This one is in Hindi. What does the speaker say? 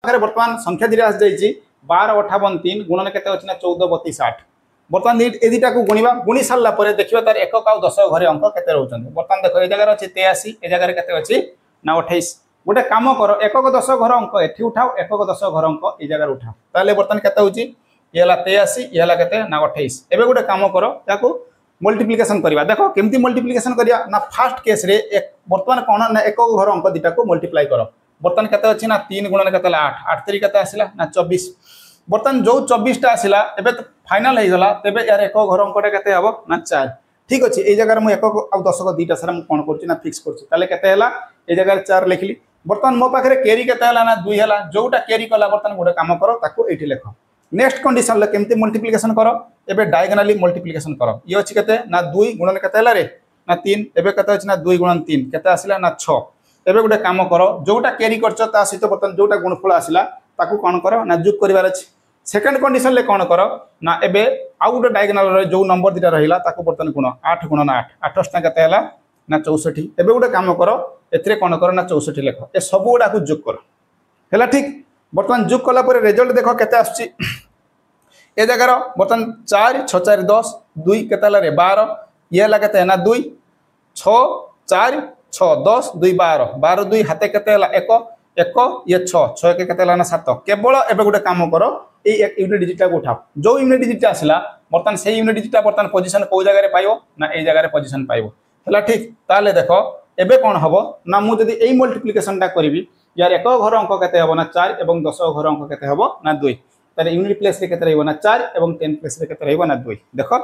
पाखे बर्तमान संख्या धीरे आस जाइए 12 58 3 गुणन के 14 32 8 बर्तमान ए दुटा को गुणा गुणी सारा पर देखिए तार एकक आ 10 घरे अंक केते रोचन बर्तमान देखो ए जगह अच्छे 83 ए जगह केते अच्छी ना 28 गोटे काम कर एकक 10 घर अंक एठी उठाओ एकक 10 घर अंक ए जगह उठाओ ताले बर्तमान केते होची ये हला 83 ये हला केते ना 28 एबे गोटे काम करो ताको मल्टीप्लिकेशन करबा देखो केमती मल्टीप्लिकेशन करिया ना फास्ट केस रे एक बर्तमान कोन ना एकक घर अंक दुटा को मल्टीप्लाई करो बर्तमान केते अछि ना 3 गुणन केते 8 8 3 केते आसिला ना 24 बर्तमान जो 24 टा आसिला एबे तो फाइनल हे गला तेबे यार एक घर अंकटा केते हबो ना 4 ठीक अछि ए जगह मु एकक आ 10 को दुटा सारा मु कोन करछि ना फिक्स करछि ताले केते हला ए जगह 4 लिखली बर्तमान मो पाखरे कैरी केते हला ना 2 हला जोटा कैरी कला बर्तमान गोटे काम करो ताको एठी लेखो नेक्स्ट कंडीशन ले केमती मल्टीप्लिकेशन करो एबे डायगोनली मल्टीप्लिकेशन करो ये अछि केते ना 2 गुणन केते हला रे ना 3 एबे केते अछि ना 2 गुणन 3 केते आसिला ना 6 एबे गोटे काम करो जोटा कैरी करछ ता सहित बर्तमान जोटा गुणफल आसिला ताको कोन करो ना जोग करिवार अछि सेकंड कंडीशन ले कोन करो ना एबे आउ गोटे डायगोनल रे जो नंबर दिटा रहिला ताको बर्तमान गुण 8 गुणन 8 8 टा केते हला ना 64 एबे गोटे काम करो एथरे कोन करो ना 64 लेख ए सब गुडा को जोग करो हैला ठीक बर्तमान जोग कला पर रिजल्ट देखो केते आछी ए जगह बर्तमान 4 6 4 10 2 केते हला रे 12 ये हला केते ना 2 6 4 6 10 2 12 12 2 हाते केते हला 1 1 ये 6 6 के केते हला ना 7 केवल एबे गोटे काम करो ए एक यूनिट डिजिट को उठाओ जो यूनिट डिजिट आसला बर्तमान से यूनिट डिजिट बर्तमान पोजीशन को जगह रे पाइबो ना ए जगह रे पोजीशन पाइबो हला ठीक ताले देखो एबे कोन हबो ना मु जदी एई मल्टीप्लिकेशन टा करबी यार एक घर अंक केते हबो ना 4 एवं 10 घर अंक केते हबो ना 2 ताले यूनिट प्लेस रे केते रहबो ना 4 एवं 10 प्लेस रे केते रहबो ना 2 देखो